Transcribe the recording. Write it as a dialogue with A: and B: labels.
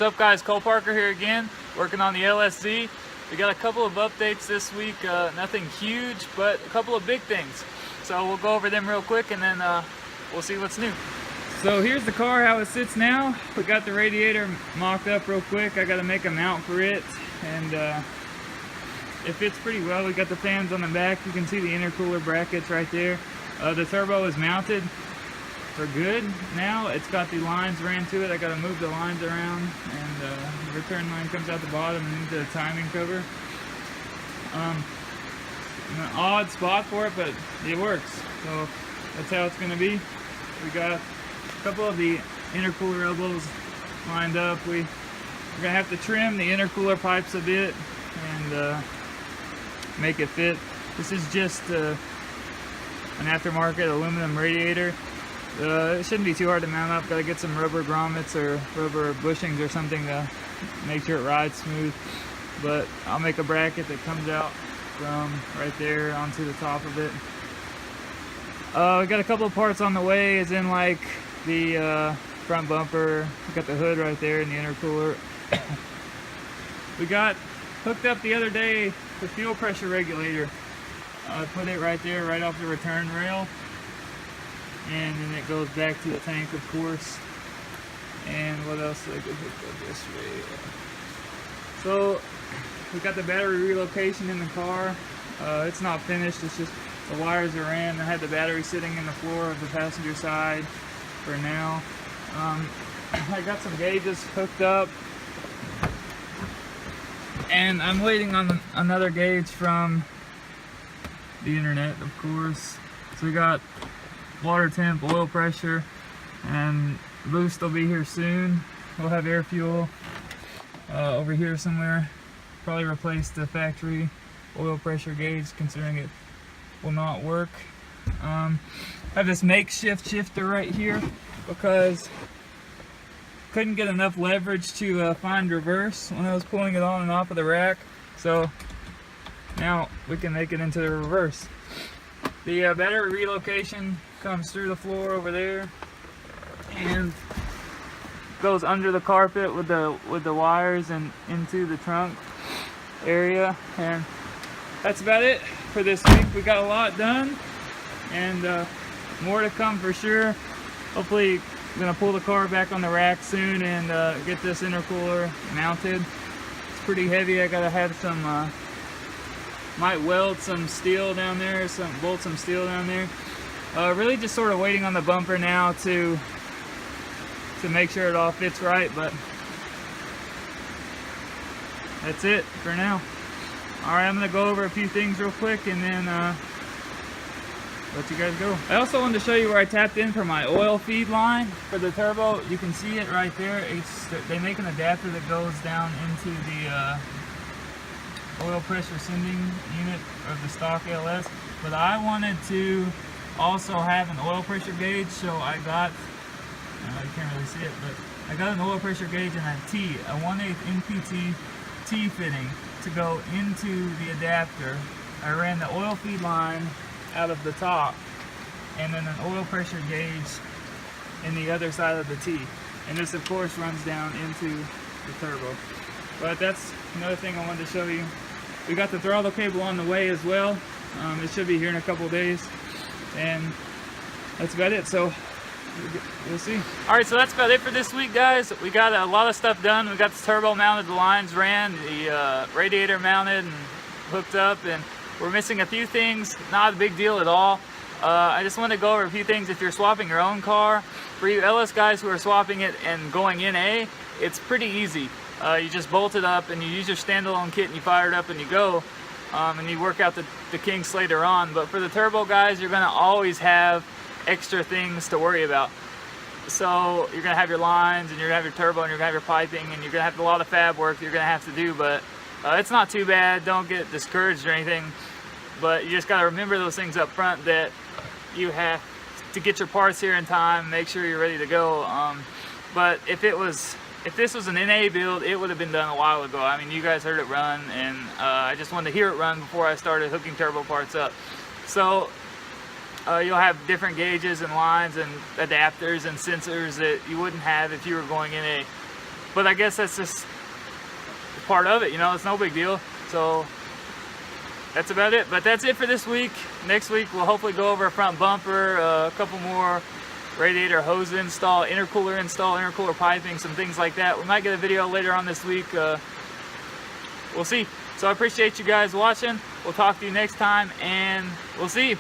A: What's up guys, Cole Parker here again, working on the LSZ. We got a couple of updates this week, nothing huge, but a couple of big things. So we'll go over them real quick and then we'll see what's new. So here's the car, how it sits now. We got the radiator mocked up real quick. I got to make a mount for it, and it fits pretty well. We got the fans on the back. You can see the intercooler brackets right there. The turbo is mounted for good now. It's got the lines ran to it. I got to move the lines around, and the return line comes out the bottom and into the timing cover. An odd spot for it, but it works. So that's how it's going to be. We got a couple of the intercooler elbows lined up. We're going to have to trim the intercooler pipes a bit and make it fit. This is just an aftermarket aluminum radiator. It shouldn't be too hard to mount up. Got to get some rubber grommets or rubber bushings or something to make sure it rides smooth. But I'll make a bracket that comes out from right there onto the top of it. We got a couple of parts on the way, as in like the front bumper. We got the hood right there and the intercooler. We got hooked up the other day the fuel pressure regulator. I put it right there, right off the return rail, and then it goes back to the tank, of course. And what else did I get hooked up this way? So we got the battery relocation in the car. It's not finished, it's just the wires are in. I had the battery sitting in the floor of the passenger side for now. I got some gauges hooked up, and I'm waiting on another gauge from the internet, of course. So we got water temp, oil pressure, and boost will be here soon. We'll have air fuel over here somewhere. Probably replace the factory oil pressure gauge, considering it will not work. I have this makeshift shifter right here because couldn't get enough leverage to find reverse when I was pulling it on and off of the rack. So now we can make it into the reverse. The battery relocation comes through the floor over there and goes under the carpet with the wires and into the trunk area. And that's about it for this week. We got a lot done, and more to come for sure. Hopefully I'm gonna pull the car back on the rack soon and get this intercooler mounted. It's pretty heavy. I gotta have some might weld some steel down there, bolt some steel down there. Really just sort of waiting on the bumper now to make sure it all fits right, but that's it for now. Alright, I'm going to go over a few things real quick and then let you guys go. I also wanted to show you where I tapped in for my oil feed line for the turbo. You can see it right there. They make an adapter that goes down into the oil pressure sending unit of the stock LS, but I wanted to also have an oil pressure gauge, so I got, you can't really see it, but I got an oil pressure gauge and a T, a 1/8 NPT T fitting to go into the adapter. I ran the oil feed line out of the top and then an oil pressure gauge in the other side of the T, and this of course runs down into the turbo. But that's another thing I wanted to show you. We got the throttle cable on the way as well. It should be here in a couple of days, and that's about it. So we'll see. Alright, so that's about it for this week, guys. We got a lot of stuff done. We got the turbo mounted, the lines ran, the radiator mounted and hooked up, and we're missing a few things. Not a big deal at all. I just want to go over a few things. If you're swapping your own car, for you LS guys who are swapping it and going NA, it's pretty easy. You just bolt it up and you use your standalone kit and you fire it up and you go, and you work out the kinks later on. But for the turbo guys, you're going to always have extra things to worry about. So you're going to have your lines, and you're going to have your turbo, and you're going to have your piping, and you're going to have a lot of fab work you're going to have to do, but it's not too bad. Don't get discouraged or anything, but you just got to remember those things up front, that you have to get your parts here in time, make sure you're ready to go. But if this was an NA build, it would have been done a while ago. I mean, you guys heard it run, and I just wanted to hear it run before I started hooking turbo parts up. So You'll have different gauges and lines and adapters and sensors that you wouldn't have if you were going in a But I guess that's just part of it, you know, it's no big deal. So that's about it. But that's it for this week. Next week we'll hopefully go over a front bumper, a couple more radiator hose install, intercooler piping, some things like that. We might get a video later on this week. We'll see. So I appreciate you guys watching. We'll talk to you next time, and we'll see you.